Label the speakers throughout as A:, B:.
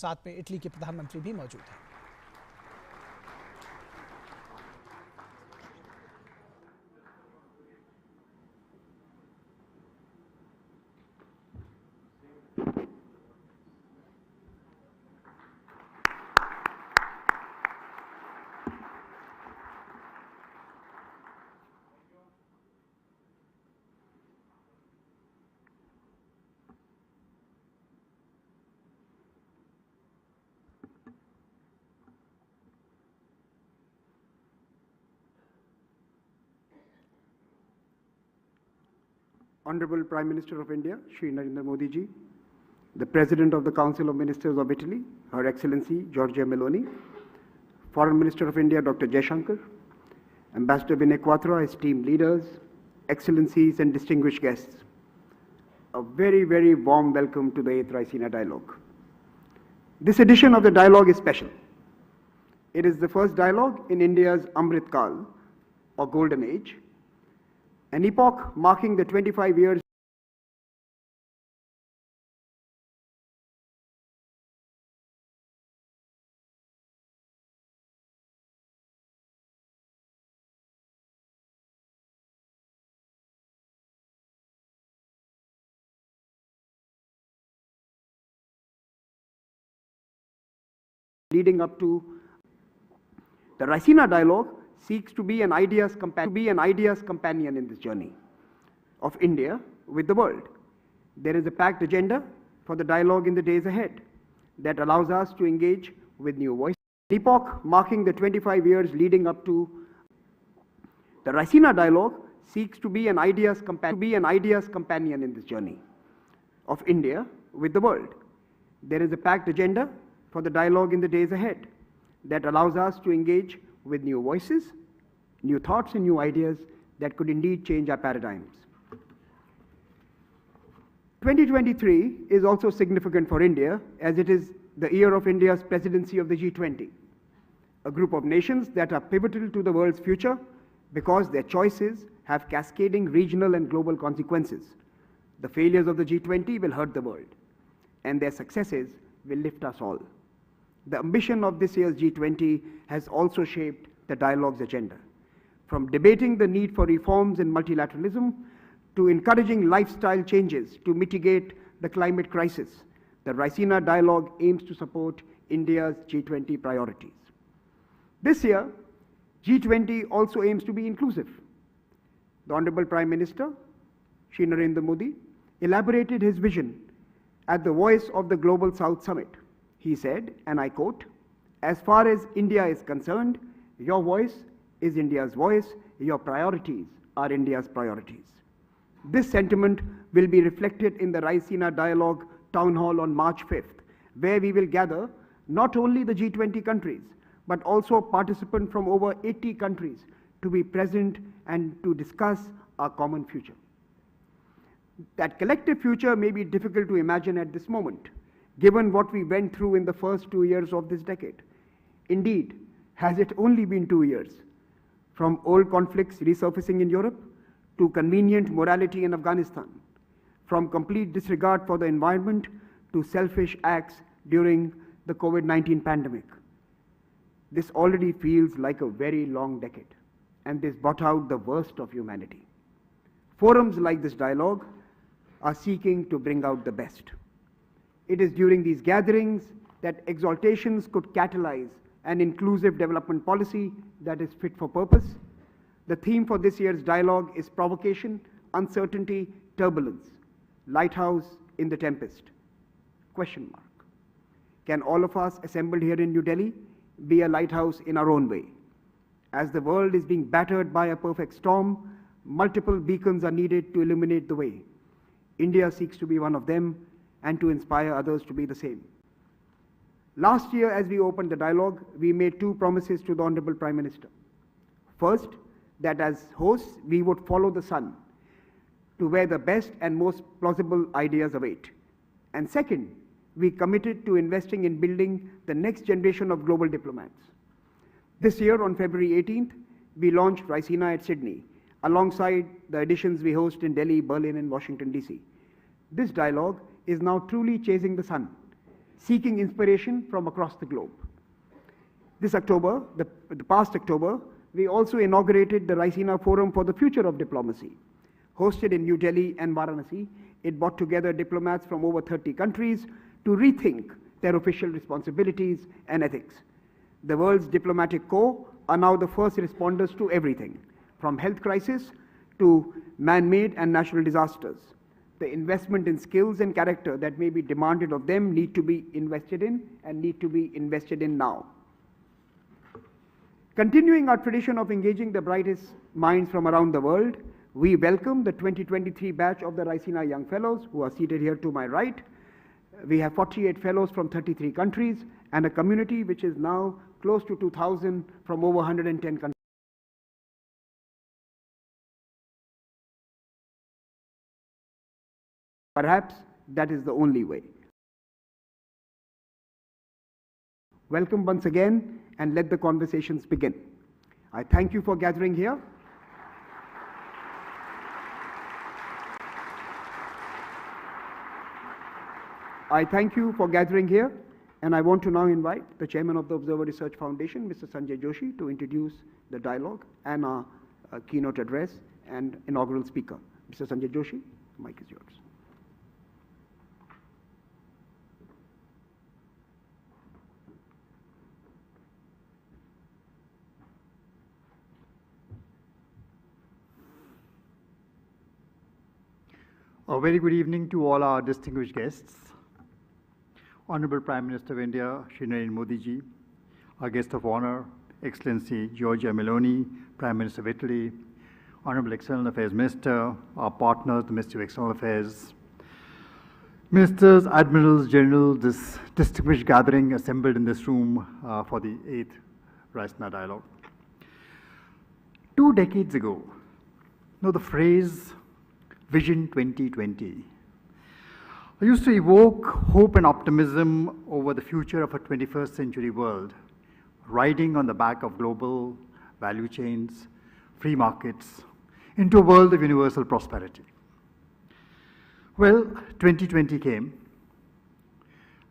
A: साथ में इटली के प्रधानमंत्री भी मौजूद हैं।
B: Honorable Prime Minister of India, Shri Narendra Modi ji, the President of the Council of Ministers of Italy, Her Excellency Giorgia Meloni, Foreign Minister of India, Dr. Jaishankar, Ambassador Vinay Quattro, esteemed leaders, Excellencies and distinguished guests, a very, very warm welcome to the 8th RAISINA Dialogue. This edition of the dialogue is special. It is the first dialogue in India's Amrit Kal, or Golden Age, an epoch marking the 25 years leading up to the RAISINA Dialogue seeks to be an ideas companion in this journey of India with the world. There is a packed agenda for the dialogue in the days ahead that allows us to engage with new voices. Epoch marking the 25 years leading up to the RAISINA Dialogue seeks to be an ideas companion in this journey of India with the world. There is a packed agenda for the dialogue in the days ahead that allows us to engage with new voices, new thoughts and new ideas that could indeed change our paradigms. 2023 is also significant for India as it is the year of India's presidency of the G20, a group of nations that are pivotal to the world's future because their choices have cascading regional and global consequences. The failures of the G20 will hurt the world, and their successes will lift us all. The ambition of this year's G20 has also shaped the dialogue's agenda. From debating the need for reforms in multilateralism to encouraging lifestyle changes to mitigate the climate crisis, the RAISINA Dialogue aims to support India's G20 priorities. This year, G20 also aims to be inclusive. The Honorable Prime Minister, Shri Narendra Modi, elaborated his vision at the Voice of the Global South Summit. He said, and I quote, "As far as India is concerned, your voice is India's voice, your priorities are India's priorities." This sentiment will be reflected in the RAISINA Dialogue Town Hall on March 5th, where we will gather not only the G20 countries, but also participants from over 80 countries to be present and to discuss our common future. That collective future may be difficult to imagine at this moment, given what we went through in the first 2 years of this decade. Indeed, has it only been 2 years? From old conflicts resurfacing in Europe to convenient morality in Afghanistan, from complete disregard for the environment to selfish acts during the COVID-19 pandemic. This already feels like a very long decade, and this brought out the worst of humanity. Forums like this dialogue are seeking to bring out the best. It is during these gatherings that exaltations could catalyze an inclusive development policy that is fit for purpose. The theme for this year's dialogue is provocation, uncertainty, turbulence, lighthouse in the tempest. Question mark. Can all of us assembled here in New Delhi be a lighthouse in our own way? As the world is being battered by a perfect storm, multiple beacons are needed to illuminate the way. India seeks to be one of them and to inspire others to be the same. Last year, as we opened the dialogue, we made 2 promises to the Honorable Prime Minister. First, that as hosts, we would follow the sun to where the best and most plausible ideas await. And second, we committed to investing in building the next generation of global diplomats. This year, on February 18th, we launched RAISINA at Sydney, alongside the editions we host in Delhi, Berlin, and Washington, D.C. This dialogue is now truly chasing the sun, seeking inspiration from across the globe. This October, the past October, we also inaugurated the RAISINA Forum for the Future of Diplomacy. Hosted in New Delhi and Varanasi, it brought together diplomats from over 30 countries to rethink their official responsibilities and ethics. The world's diplomatic corps are now the first responders to everything, from health crisis to man-made and natural disasters. The investment in skills and character that may be demanded of them need to be invested in and need to be invested in now. Continuing our tradition of engaging the brightest minds from around the world, we welcome the 2023 batch of the RAISINA Young Fellows who are seated here to my right. We have 48 fellows from 33 countries and a community which is now close to 2,000 from over 110 countries. Perhaps that is the only way. Welcome once again, and let the conversations begin. I thank you for gathering here. And I want to now invite the chairman of the Observer Research Foundation, Mr. Sanjay Joshi, to introduce the dialogue and our keynote address and inaugural speaker. Mr. Sanjay Joshi, the mic is yours.
C: A very good evening to all our distinguished guests. Honorable Prime Minister of India, Shri Narendra Modi ji, our guest of honor, Excellency GIORGIA Meloni, Prime Minister of Italy, Honorable External Affairs Minister, our partners, the Ministry of External Affairs, Ministers, Admirals, Generals, this distinguished gathering assembled in this room for the 8th RAISINA Dialogue. 2 decades ago, the phrase Vision 2020 used to evoke hope and optimism over the future of a 21st century world, riding on the back of global value chains, free markets, into a world of universal prosperity. Well, 2020 came,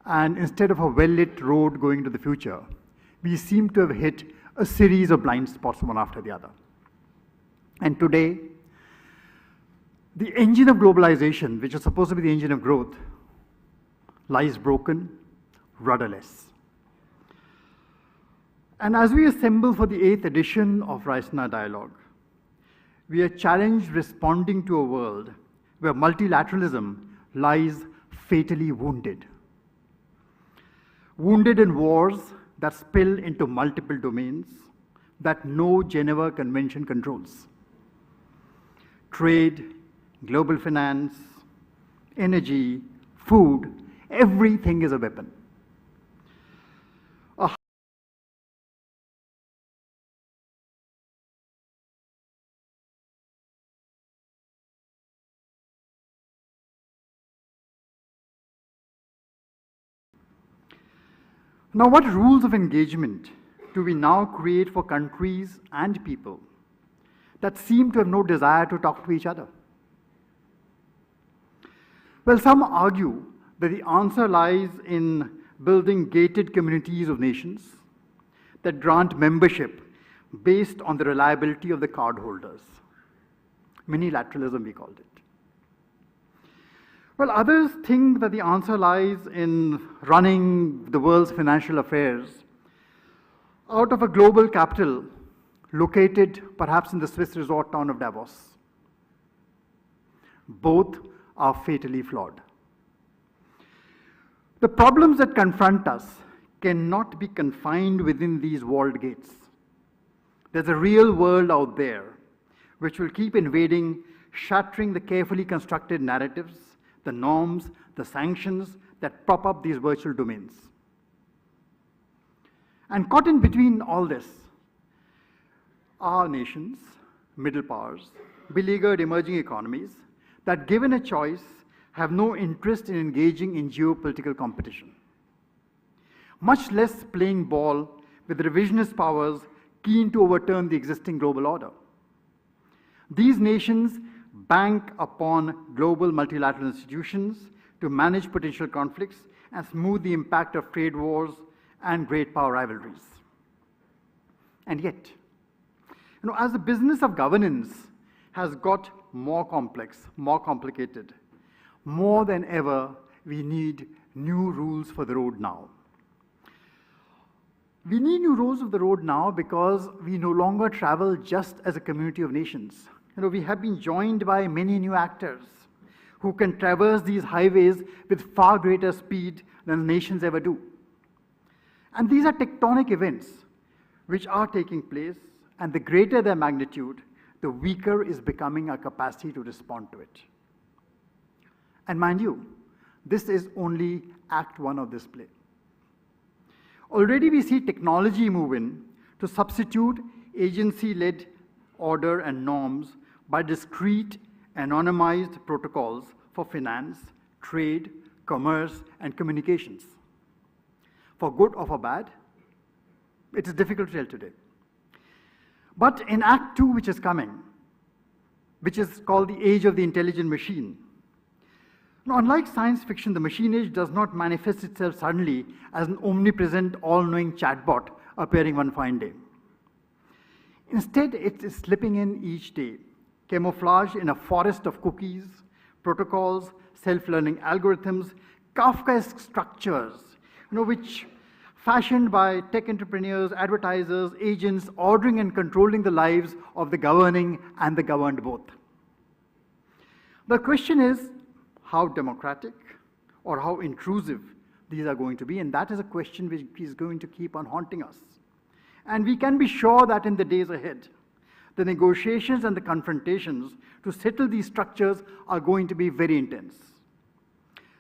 C: and instead of a well-lit road going to the future, we seem to have hit a series of blind spots one after the other. And today, the engine of globalization, which is supposed to be the engine of growth, lies broken, rudderless. And as we assemble for the 8th edition of RAISINA Dialogue, we are challenged responding to a world where multilateralism lies fatally wounded. Wounded in wars that spill into multiple domains that no Geneva Convention controls. Trade, global finance, energy, food, everything is a weapon. Now, what rules of engagement do we now create for countries and people that seem to have no desire to talk to each other? Well, some argue that the answer lies in building gated communities of nations that grant membership based on the reliability of the cardholders. Minilateralism, we called it. Well, others think that the answer lies in running the world's financial affairs out of a global capital located perhaps in the Swiss resort town of Davos. Both are fatally flawed. The problems that confront us cannot be confined within these walled gates. There's a real world out there which will keep invading, shattering the carefully constructed narratives, the norms, the sanctions that prop up these virtual domains. And caught in between all this are nations, middle powers, beleaguered emerging economies that, given a choice, have no interest in engaging in geopolitical competition, much less playing ball with revisionist powers keen to overturn the existing global order. These nations bank upon global multilateral institutions to manage potential conflicts and smooth the impact of trade wars and great power rivalries. And yet, as the business of governance has got more complex, more complicated, more than ever, we need new rules for the road now. We need new rules of the road now because we no longer travel just as a community of nations. We have been joined by many new actors who can traverse these highways with far greater speed than nations ever do. And these are tectonic events which are taking place, and the greater their magnitude, the weaker is becoming our capacity to respond to it. And mind you, this is only Act 1 of this play. Already we see technology move in to substitute agency-led order and norms by discrete, anonymized protocols for finance, trade, commerce, and communications. For good or for bad, it is difficult to tell today. But in Act 2, which is coming, which is called the Age of the Intelligent Machine, now, unlike science fiction, the machine age does not manifest itself suddenly as an omnipresent, all-knowing chatbot appearing one fine day. Instead, it is slipping in each day, camouflaged in a forest of cookies, protocols, self-learning algorithms, Kafkaesque structures, which fashioned by tech entrepreneurs, advertisers, agents, ordering and controlling the lives of the governing and the governed both. The question is how democratic or how intrusive these are going to be, and that is a question which is going to keep on haunting us. And we can be sure that in the days ahead, the negotiations and the confrontations to settle these structures are going to be very intense.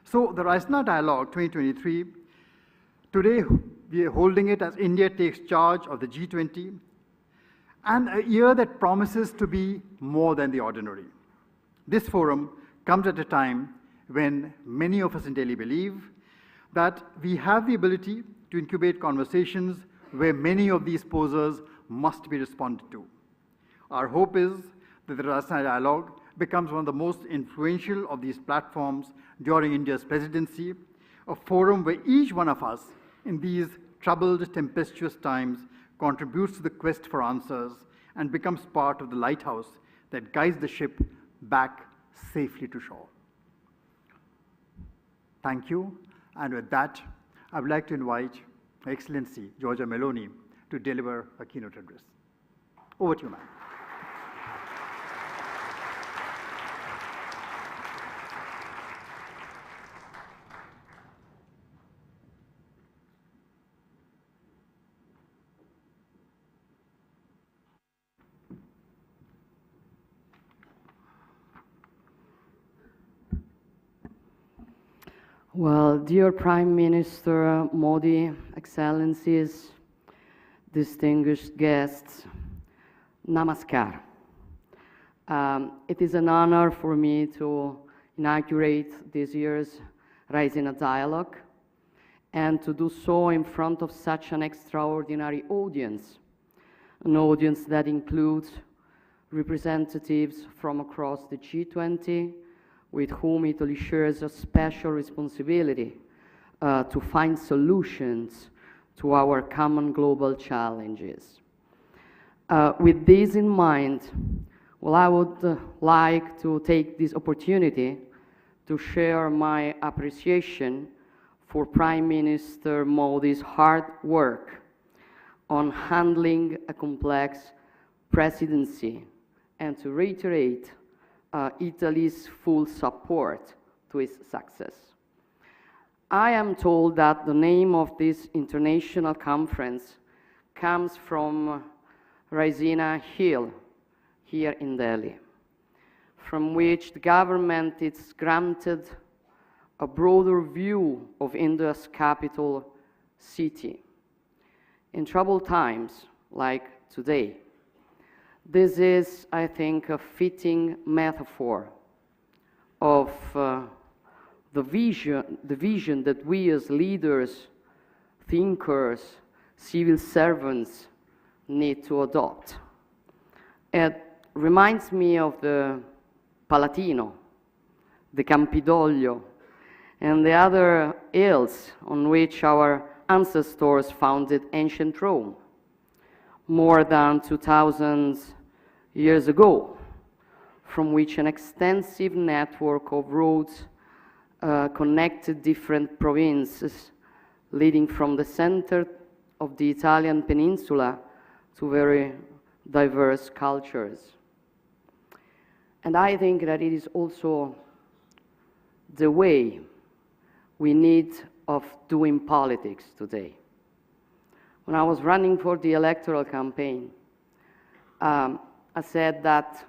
C: So the RAISINA Dialogue 2023, today we are holding it as India takes charge of the G20, and a year that promises to be more than the ordinary. This forum comes at a time when many of us in Delhi believe that we have the ability to incubate conversations where many of these posers must be responded to. Our hope is that the RAISINA Dialogue becomes one of the most influential of these platforms during India's presidency, a forum where each one of us in these troubled, tempestuous times contributes to the quest for answers and becomes part of the lighthouse that guides the ship back safely to shore. Thank you. And with that, I would like to invite Her Excellency GIORGIA Meloni to deliver a keynote address. Over to you, ma'am.
D: Well, dear Prime Minister Modi, Excellencies, distinguished guests, namaskar. It is an honor for me to inaugurate this year's RAISINA Dialogue and to do so in front of such an extraordinary audience, an audience that includes representatives from across the G20, with whom Italy shares a special responsibility to find solutions to our common global challenges. With this in mind, well, I would like to take this opportunity to share my appreciation for Prime Minister Modi's hard work on handling a complex presidency and to reiterate Italy's full support to its success. I am told that the name of this international conference comes from Raisina Hill here in Delhi, from which the government is granted a broader view of India's capital city. In troubled times like today, this is, I think, a fitting metaphor of the vision that we as leaders, thinkers, civil servants need to adopt. It reminds me of the Palatino, the Campidoglio, and the other hills on which our ancestors founded ancient Rome more than 2,000 years ago, from which an extensive network of roads connected different provinces, leading from the center of the Italian peninsula to very diverse cultures. And I think that it is also the way we need of doing politics today. When I was running for the electoral campaign, I said that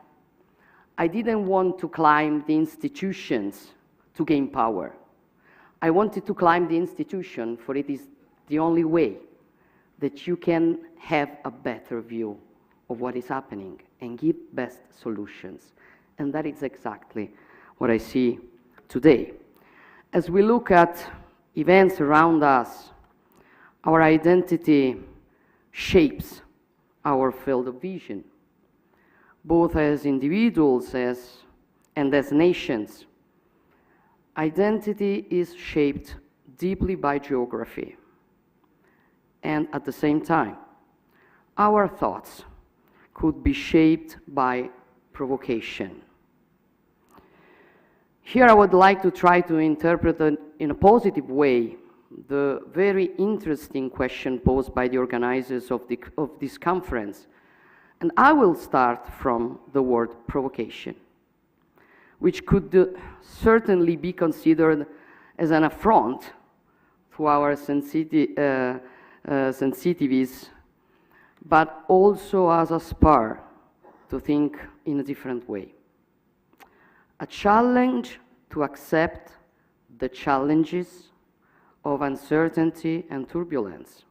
D: I didn't want to climb the institutions to gain power. I wanted to climb the institution, for it is the only way that you can have a better view of what is happening and give best solutions. And that is exactly what I see today. As we look at events around us, our identity shapes our field of vision, both as individuals and as nations. Identity is shaped deeply by geography, and at the same time, our thoughts could be shaped by provocation. Here I would like to try to interpret in a positive way the very interesting question posed by the organizers of this conference. And I will start from the word provocation, which could certainly be considered as an affront to our sensitivities, but also as a spur to think in a different way. A challenge to accept the challenges of uncertainty and turbulence.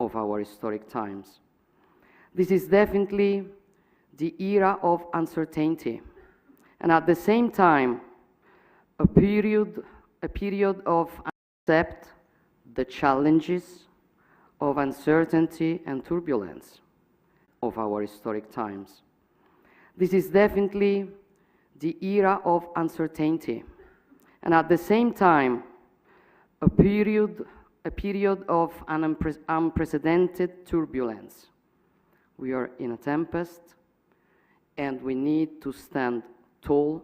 D: Of our historic times. This is definitely the era of uncertainty, and at the same time, a period of accept the challenges of uncertainty and turbulence of our historic times. This is definitely the era of uncertainty, and at the same time, a period of an unprecedented turbulence. We are in a tempest, and we need to stand tall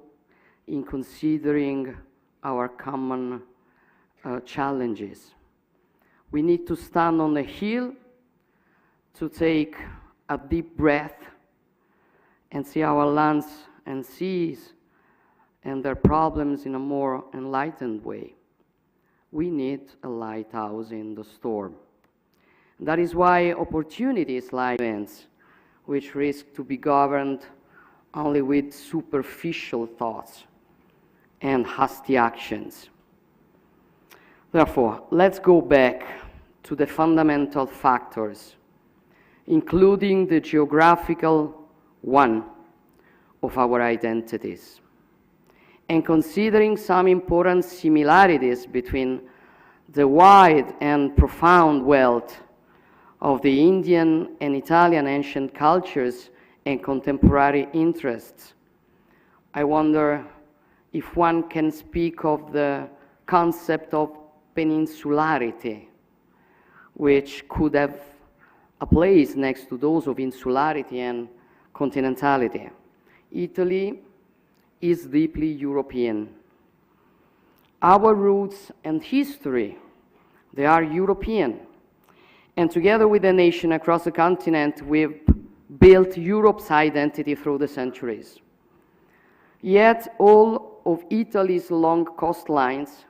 D: in considering our common challenges. We need to stand on the hill to take a deep breath and see our lands and seas and their problems in a more enlightened way. We need a lighthouse in the storm. That is why opportunities like events, which risk to be governed only with superficial thoughts and hasty actions. Therefore, let's go back to the fundamental factors, including the geographical one of our identities, and considering some important similarities between the wide and profound wealth of the Indian and Italian ancient cultures and contemporary interests. I wonder if one can speak of the concept of peninsularity, which could have a place next to those of insularity and continentality. Italy is deeply European. Our roots and history, they are European. And together with the nation across the continent, we've built Europe's identity through the centuries. Yet all of Italy's long coastlines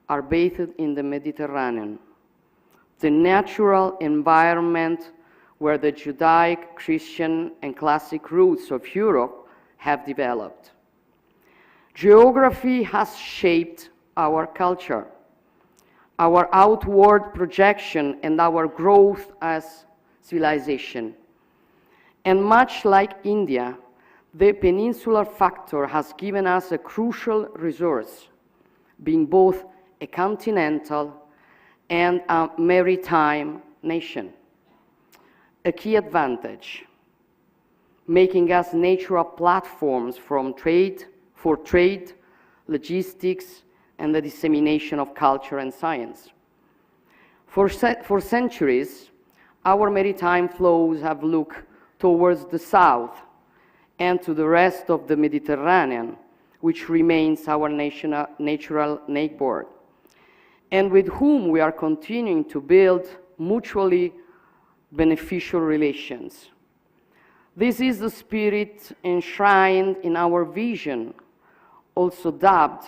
D: are bathed in the Mediterranean, the natural environment where the Judaic, Christian, and classic roots of Europe have developed. Geography has shaped our culture, our outward projection, and our growth as civilization. And much like India, the peninsular factor has given us a crucial resource, being both a continental and a maritime nation. a key advantage, making us natural platforms for trade, logistics, and the dissemination of culture and science. For centuries, our maritime flows have looked towards the south and to the rest of the Mediterranean, which remains our natural neighbor, and with whom we are continuing to build mutually beneficial relations. This is the spirit enshrined in our vision, also dubbed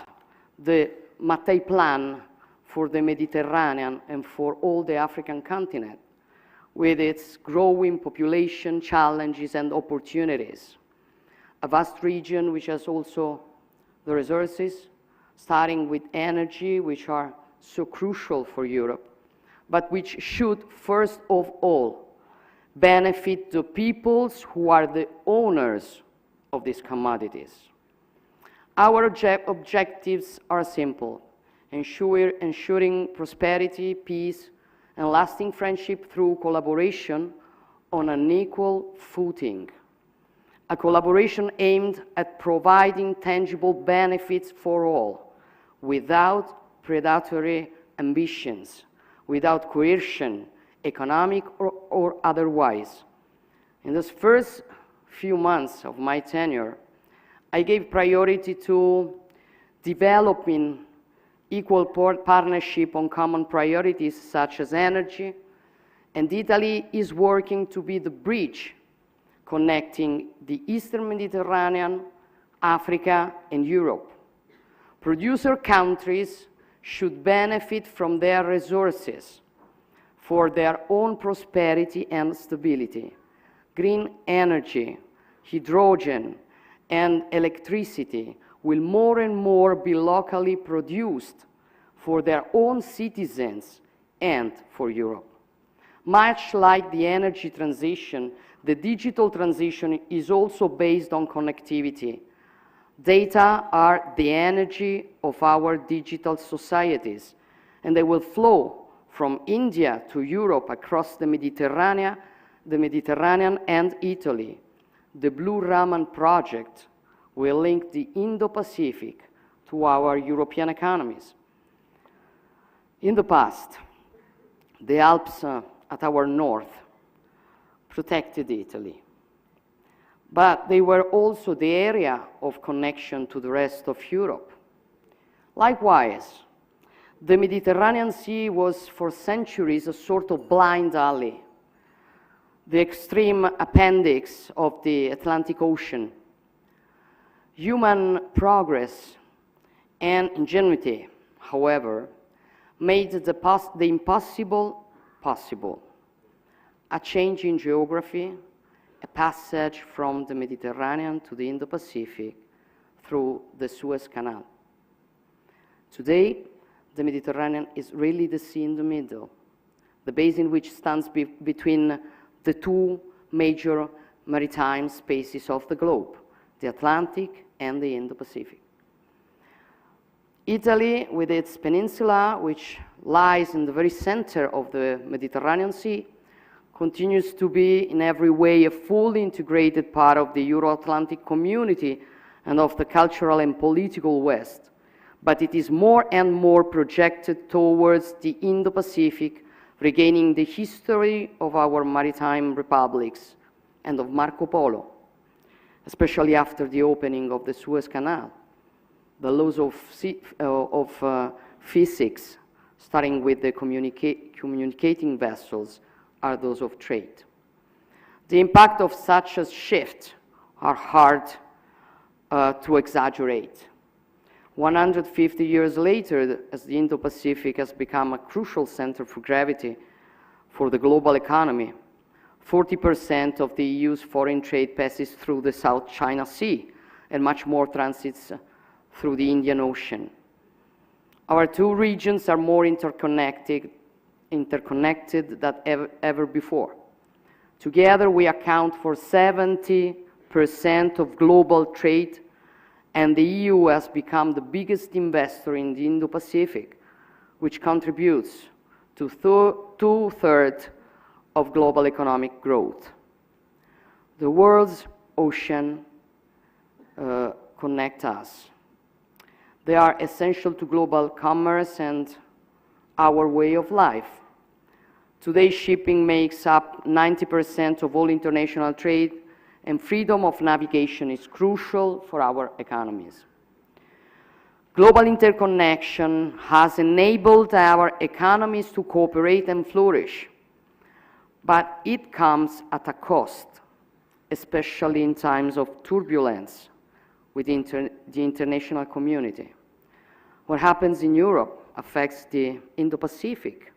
D: the Mattei Plan for the Mediterranean and for all the African continent, with its growing population, challenges, and opportunities. A vast region which has also the resources, starting with energy, which are so crucial for Europe, but which should, first of all, benefit the peoples who are the owners of these commodities. Our objectives are simple: ensuring prosperity, peace, and lasting friendship through collaboration on an equal footing. A collaboration aimed at providing tangible benefits for all, without predatory ambitions, without coercion, economic or otherwise. In those first few months of my tenure, I gave priority to developing equal partnership on common priorities such as energy, and Italy is working to be the bridge connecting the Eastern Mediterranean, Africa, and Europe. Producer countries should benefit from their resources for their own prosperity and stability. Green energy, hydrogen, and electricity will more and more be locally produced for their own citizens and for Europe. Much like the energy transition, the digital transition is also based on connectivity. Data are the energy of our digital societies, and they will flow from India to Europe across the Mediterranean and Italy. The Blue Raman project will link the Indo-Pacific to our European economies. In the past, the Alps at our north protected Italy, but they were also the area of connection to the rest of Europe. Likewise, the Mediterranean Sea was for centuries a sort of blind alley, the extreme appendix of the Atlantic Ocean. Human progress and ingenuity, however, made the impossible possible. A change in geography, a passage from the Mediterranean to the Indo-Pacific through the Suez Canal. Today, the Mediterranean is really the sea in the middle, the basin which stands between the two major maritime spaces of the globe, the Atlantic and the Indo-Pacific. Italy, with its peninsula, which lies in the very center of the Mediterranean Sea, continues to be in every way a fully integrated part of the Euro-Atlantic community and of the cultural and political West. But it is more and more projected towards the Indo-Pacific, regaining the history of our maritime republics and of Marco Polo, especially after the opening of the Suez Canal. The laws of physics, starting with the communicating vessels, are those of trade. The impact of such a shift are hard to exaggerate. 150 years later, as the Indo-Pacific has become a crucial center for gravity for the global economy, 40% of the EU's foreign trade passes through the South China Sea, and much more transits through the Indian Ocean. Our two regions are more interconnected than ever before. Together, we account for 70% of global trade, and the EU has become the biggest investor in the Indo-Pacific, which contributes to two-thirds of global economic growth. The world's oceans connect us. They are essential to global commerce and our way of life. Today, shipping makes up 90% of all international trade, and freedom of navigation is crucial for our economies. Global interconnection has enabled our economies to cooperate and flourish, but it comes at a cost, especially in times of turbulence within the international community. What happens in Europe affects the Indo-Pacific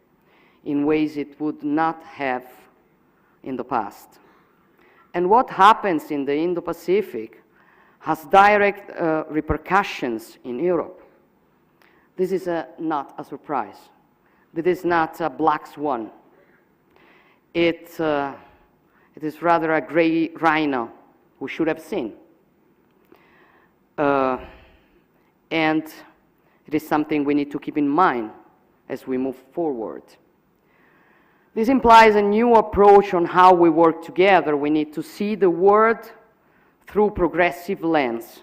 D: in ways it would not have in the past. And what happens in the Indo-Pacific has direct repercussions in Europe. This is not a surprise. This is not a black swan. It is rather a gray rhino we should have seen. And it is something we need to keep in mind as we move forward. This implies a new approach on how we work together. We need to see the world through progressive lens,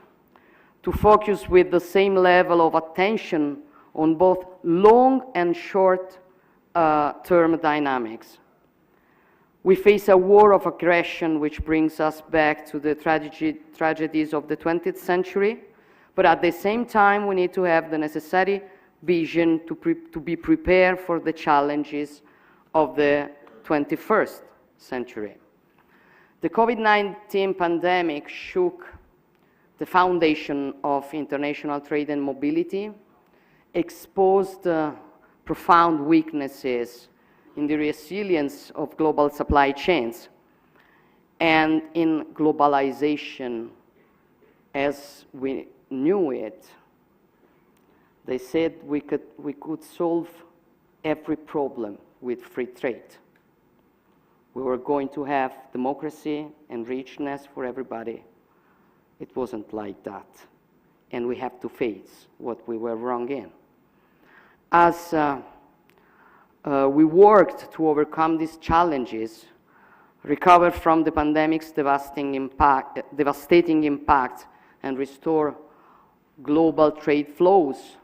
D: to focus with the same level of attention on both long and short-term dynamics. We face a war of aggression which brings us back to the tragedies of the 20th century, but at the same time we need to have the necessary vision to be prepared for the challenges of the 21st century. The COVID-19 pandemic shook the foundation of international trade and mobility, exposed profound weaknesses in the resilience of global supply chains and in globalization as we knew it. They said we could solve every problem with free trade. We were going to have democracy and richness for everybody. It wasn't like that. And we have to face what we were wrong in. As we worked to overcome these challenges, recover from the pandemic's devastating impact, and restore global trade flows,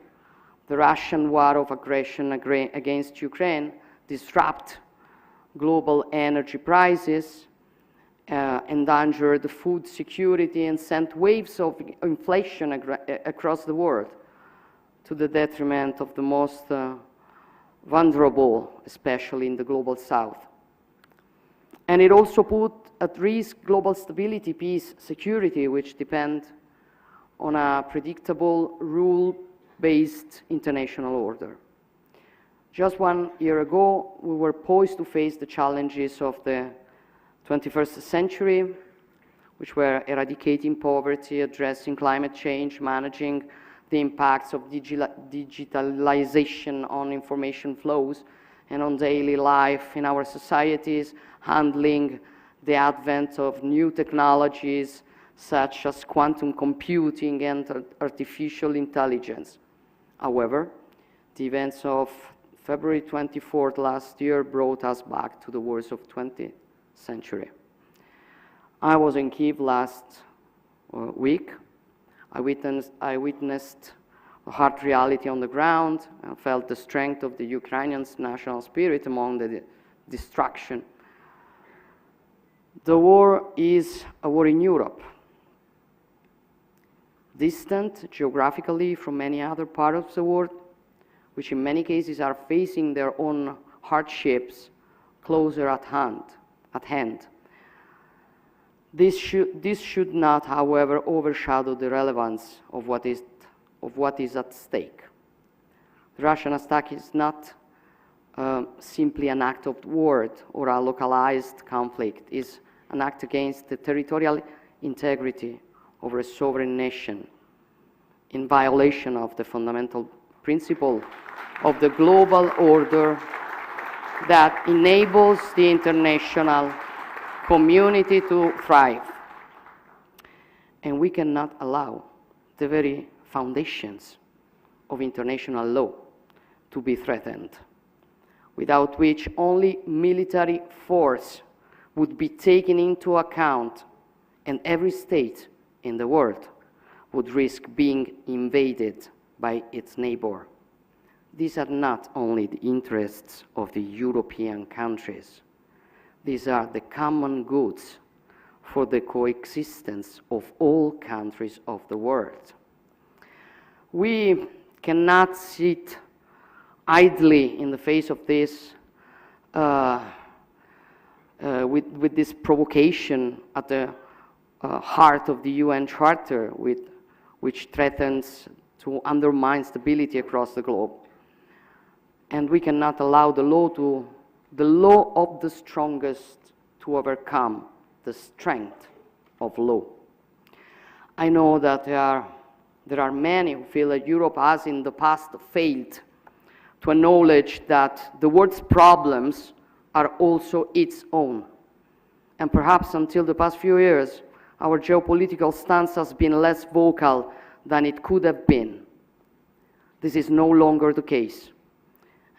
D: the Russian war of aggression against Ukraine disrupt global energy prices, endangered food security, and sent waves of inflation across the world to the detriment of the most vulnerable, especially in the global south. And it also put at risk global stability, peace, security, which depend on a predictable, rule-based international order. Just 1 year ago, we were poised to face the challenges of the 21st century, which were eradicating poverty, addressing climate change, managing the impacts of digitalization on information flows and on daily life in our societies, handling the advent of new technologies such as quantum computing and artificial intelligence. However, the events of February 24th last year brought us back to the worst of 20th century. I was in Kyiv last week. I witnessed a hard reality on the ground and felt the strength of the Ukrainians' national spirit among the destruction. The war is a war in Europe, distant geographically from many other parts of the world, which in many cases are facing their own hardships closer at hand. This should not, however, overshadow the relevance of what is at stake. The Russian attack is not simply an act of war or a localized conflict. It is an act against the territorial integrity of a sovereign nation in violation of the fundamental principle of the global order that enables the international community to thrive. And we cannot allow the very foundations of international law to be threatened. without which only military force would be taken into account, and every state in the world would risk being invaded by its neighbor. These are not only the interests of the European countries. These are the common goods for the coexistence of all countries of the world. We cannot sit idly in the face of this with this provocation at the heart of the UN Charter, which threatens to undermine stability across the globe. And we cannot allow the law of the strongest to overcome the strength of law. I know that there are many who feel that Europe has in the past failed to acknowledge that the world's problems are also its own. And perhaps until the past few years, our geopolitical stance has been less vocal than it could have been. This is no longer the case.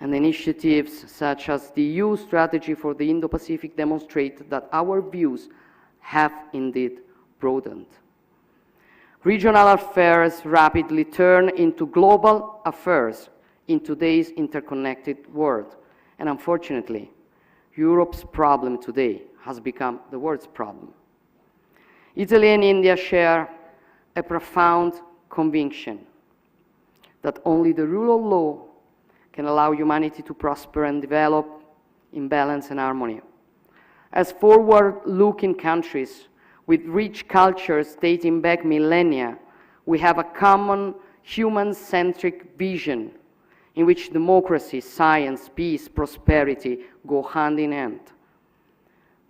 D: And initiatives such as the EU strategy for the Indo-Pacific demonstrate that our views have indeed broadened. Regional affairs rapidly turn into global affairs in today's interconnected world. And unfortunately, Europe's problem today has become the world's problem. Italy and India share a profound conviction that only the rule of law can allow humanity to prosper and develop in balance and harmony. As forward-looking countries with rich cultures dating back millennia, we have a common human-centric vision in which democracy, science, peace, prosperity go hand in hand.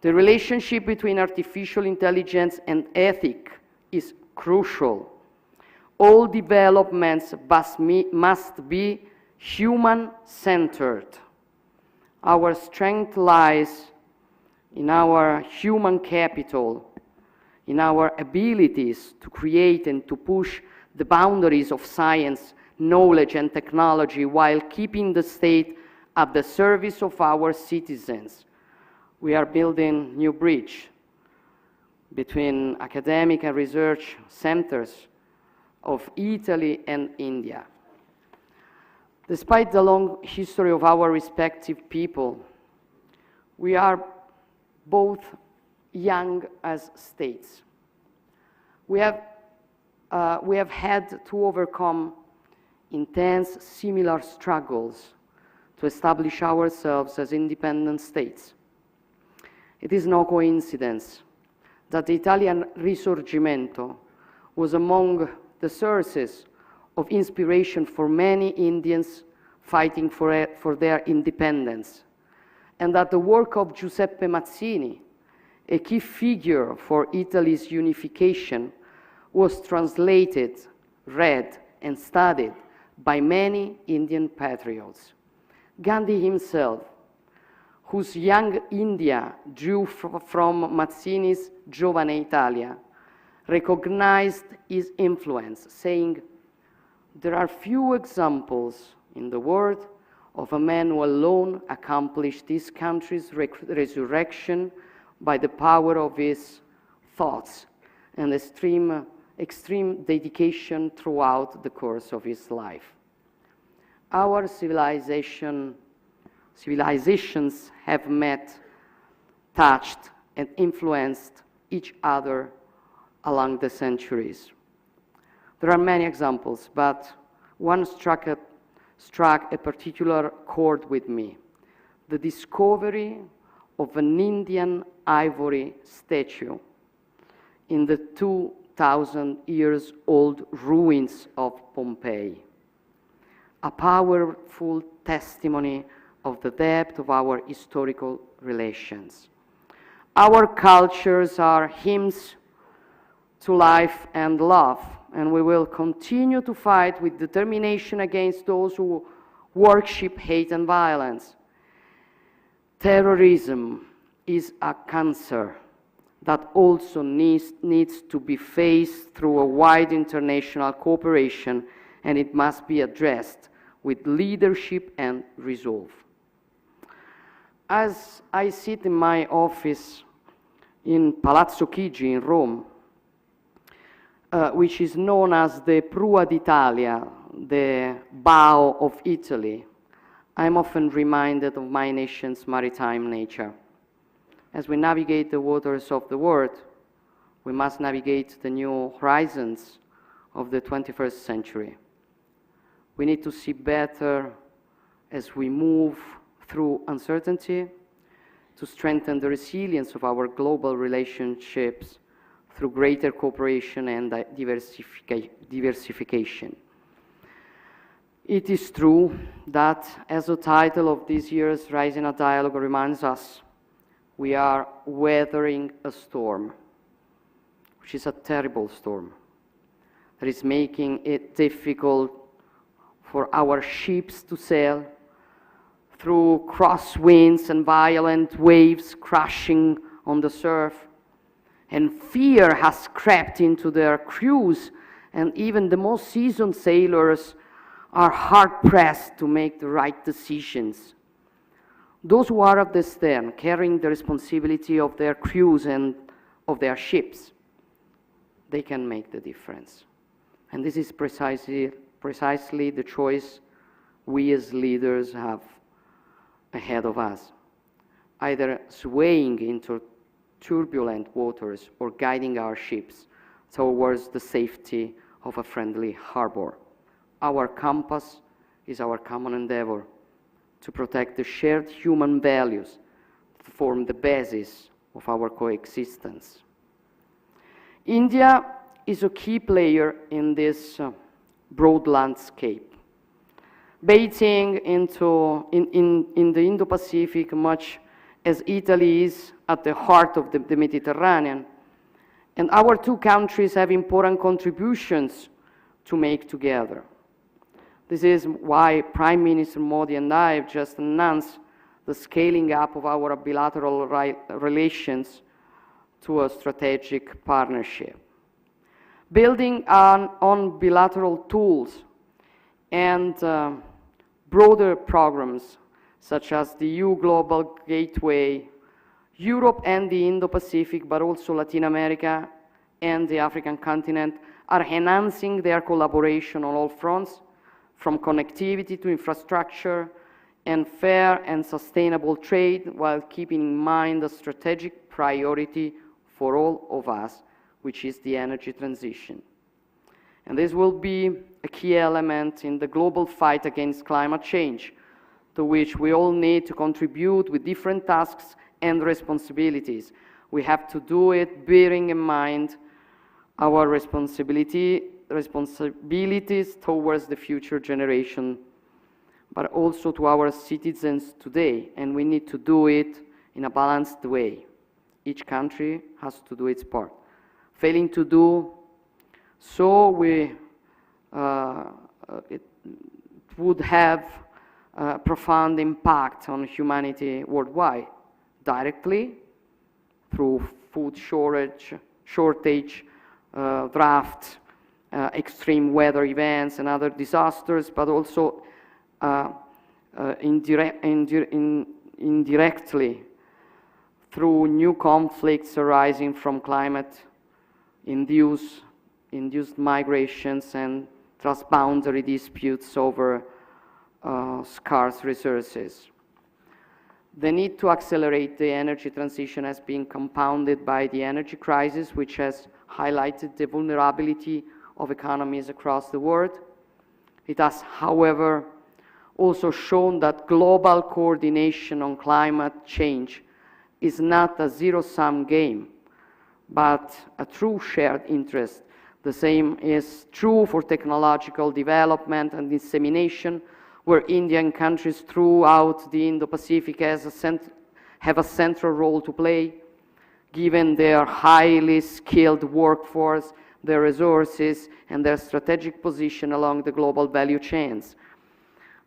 D: The relationship between artificial intelligence and ethics is crucial. All developments must be human-centered. Our strength lies in our human capital, in our abilities to create and to push the boundaries of science, knowledge, and technology while keeping the state at the service of our citizens. We are building new bridge between academic and research centers of Italy and India. Despite the long history of our respective people, we are both young as states. We have had to overcome intense similar struggles to establish ourselves as independent states. It is no coincidence that the Italian Risorgimento was among the sources of inspiration for many Indians fighting for their independence, and that the work of Giuseppe Mazzini, a key figure for Italy's unification, was translated, read, and studied by many Indian patriots. Gandhi himself, whose Young India drew from Mazzini's Giovane Italia, recognized his influence, saying, "There are few examples in the world of a man who alone accomplished this country's resurrection by the power of his thoughts and extreme dedication throughout the course of his life." Our civilizations have met, touched, and influenced each other along the centuries. There are many examples, but one struck a particular chord with me: the discovery of an Indian ivory statue in the 2,000 years old ruins of Pompeii. A powerful testimony of the depth of our historical relations. Our cultures are hymns to life and love, and we will continue to fight with determination against those who worship hate and violence. Terrorism is a cancer that also needs to be faced through a wide international cooperation, and it must be addressed with leadership and resolve. As I sit in my office in Palazzo Chigi in Rome, which is known as the Prua d'Italia, the bow of Italy, I'm often reminded of my nation's maritime nature. As we navigate the waters of the world, we must navigate the new horizons of the 21st century. We need to see better as we move through uncertainty, to strengthen the resilience of our global relationships through greater cooperation and diversification. It is true that, as the title of this year's RAISINA dialogue reminds us, we are weathering a storm, which is a terrible storm, that is making it difficult for our ships to sail through crosswinds and violent waves crashing on the surf. And fear has crept into their crews, and even the most seasoned sailors are hard-pressed to make the right decisions. Those who are at the stern, carrying the responsibility of their crews and of their ships, they can make the difference. And this is precisely the choice we as leaders have ahead of us, either swaying into turbulent waters or guiding our ships towards the safety of a friendly harbor. Our compass is our common endeavor to protect the shared human values that form the basis of our coexistence. India is a key player in this broad landscape, bathing in the Indo-Pacific much as Italy is at the heart of the Mediterranean. And our two countries have important contributions to make together. This is why Prime Minister Modi and I have just announced the scaling up of our bilateral relations to a strategic partnership. Building on bilateral tools and broader programs such as the EU Global Gateway, Europe and the Indo-Pacific, but also Latin America and the African continent, are enhancing their collaboration on all fronts, from connectivity to infrastructure and fair and sustainable trade, while keeping in mind a strategic priority for all of us, which is the energy transition. And this will be a key element in the global fight against climate change, to which we all need to contribute with different tasks and responsibilities. We have to do it bearing in mind our responsibilities towards the future generation, but also to our citizens today, and we need to do it in a balanced way. Each country has to do its part. Failing to do so, it would have a profound impact on humanity worldwide, directly through food shortage, drought, extreme weather events and other disasters, but also indirectly through new conflicts arising from climate-induced migrations and transboundary disputes over scarce resources. The need to accelerate the energy transition has been compounded by the energy crisis, which has highlighted the vulnerability of economies across the world. It has, however, also shown that global coordination on climate change is not a zero-sum game, but a true shared interest. The same is true for technological development and dissemination, where Indian countries throughout the Indo-Pacific have a central role to play, given their highly skilled workforce, their resources, and their strategic position along the global value chains.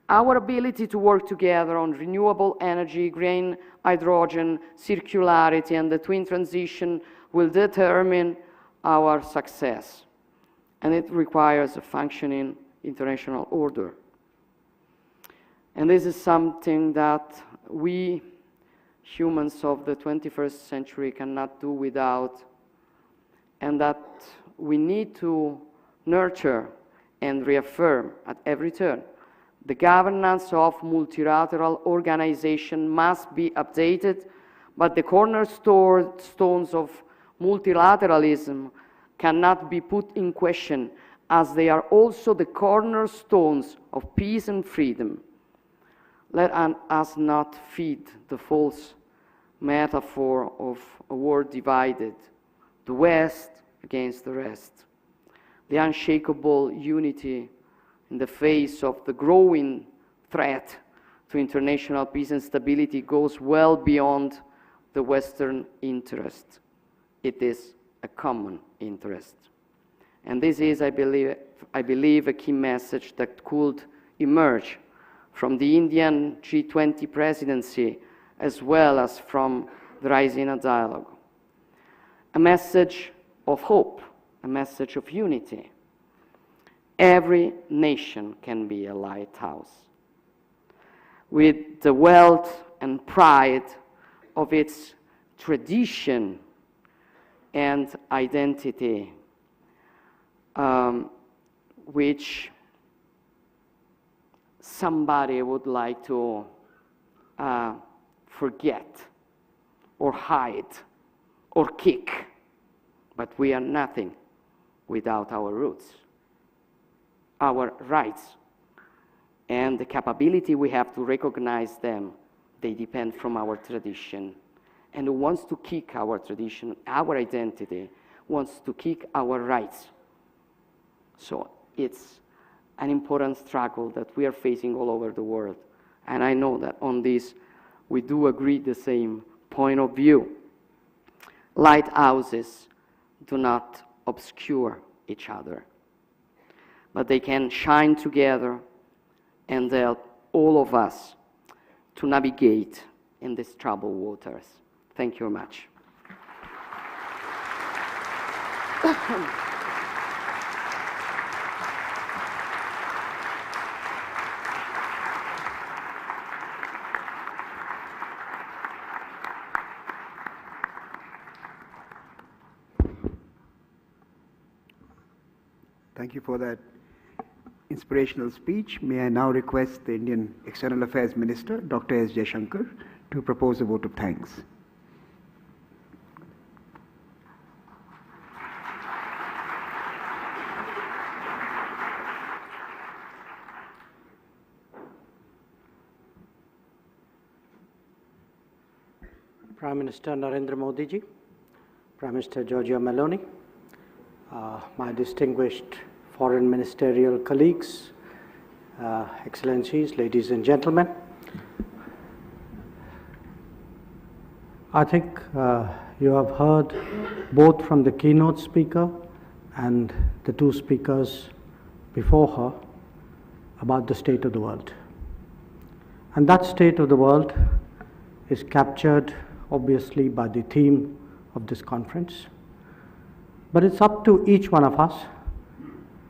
D: Our ability to work together on renewable energy, green hydrogen, circularity, and the twin transition will determine our success, and it requires a functioning international order. And this is something that we humans of the 21st century cannot do without, and that we need to nurture and reaffirm at every turn. The governance of multilateral organization must be updated, but the cornerstones of multilateralism cannot be put in question, as they are also the cornerstones of peace and freedom. Let us not feed the false metaphor of a world divided, the West against the rest. The unshakable unity in the face of the growing threat to international peace and stability goes well beyond the Western interest. It is a common interest. And this is, I believe, a key message that could emerge from the Indian G20 presidency, as well as from the RAISINA dialogue. A message of hope, a message of unity. Every nation can be a lighthouse. With the wealth and pride of its tradition and identity, which somebody would like to forget or hide or kick. But we are nothing without our roots, our rights, and the capability we have to recognize them. They depend from our tradition. And who wants to kick our tradition, our identity, wants to kick our rights. So it's an important struggle that we are facing all over the world. And I know that on this, we do agree the same point of view. Lighthouses do not obscure each other, but they can shine together and help all of us to navigate in these troubled waters. Thank you very much.
B: Thank you for that inspirational speech. May I now request the Indian External Affairs Minister, Dr. S. Jaishankar, to propose a vote of thanks.
E: Prime Minister Narendra Modi ji, Prime Minister GIORGIA Meloni, my distinguished foreign ministerial colleagues, Excellencies, ladies and gentlemen. I think you have heard both from the keynote speaker and the two speakers before her about the state of the world. And that state of the world is captured obviously by the theme of this conference. But it's up to each one of us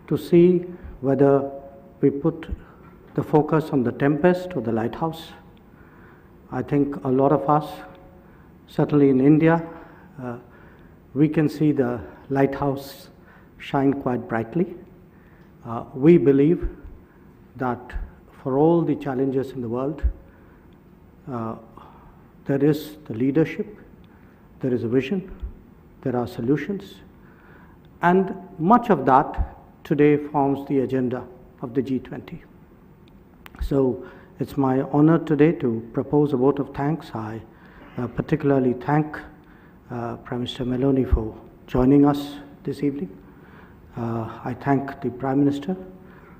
E: to see whether we put the focus on the tempest or the lighthouse. I think a lot of us, certainly in India, we can see the lighthouse shine quite brightly. We believe that for all the challenges in the world, there is the leadership, there is a vision, there are solutions, and much of that today forms the agenda of the G20. So it's my honor today to propose a vote of thanks. I particularly thank Prime Minister Meloni for joining us this evening. I thank the Prime Minister,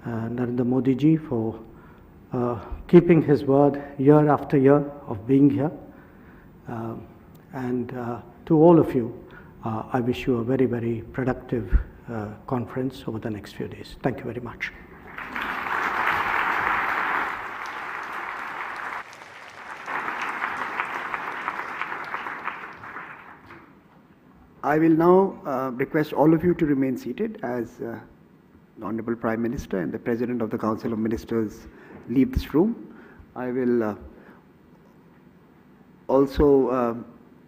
E: Narendra Modi ji, for keeping his word year after year of being here. And to all of you, I wish you a very, very productive conference over the next few days. Thank you very much.
B: I will now request all of you to remain seated as the Honorable Prime Minister and the President of the Council of Ministers leave this room. I will also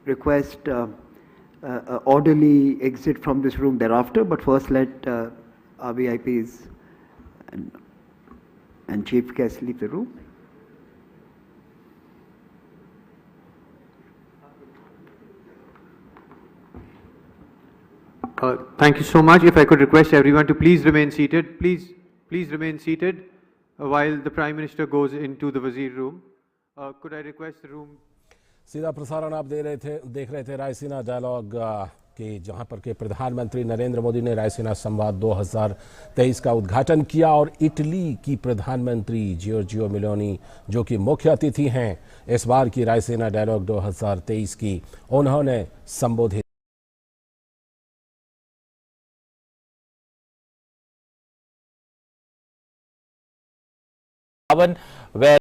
B: request orderly exit from this room thereafter, but first let our VIPs and chief guests leave the room.
F: Thank you so much. If I could request everyone to please remain seated. Please remain seated while the Prime Minister goes into the Wazir room. Could I request the room?
G: सीधा प्रसारण आप देख रहे थे Raisina dialogue के, जहां पर के प्रधानमंत्री नरेंद्र मोदी ने रायसीना संवाद 2023 का उद्घाटन किया और इटली की प्रधानमंत्री जियोर्जियो मेलोनी, जो कि मुख्य अतिथि हैं इस बार की रायसीना डायलॉग 2023 की, उन्होंने संबोधित
H: where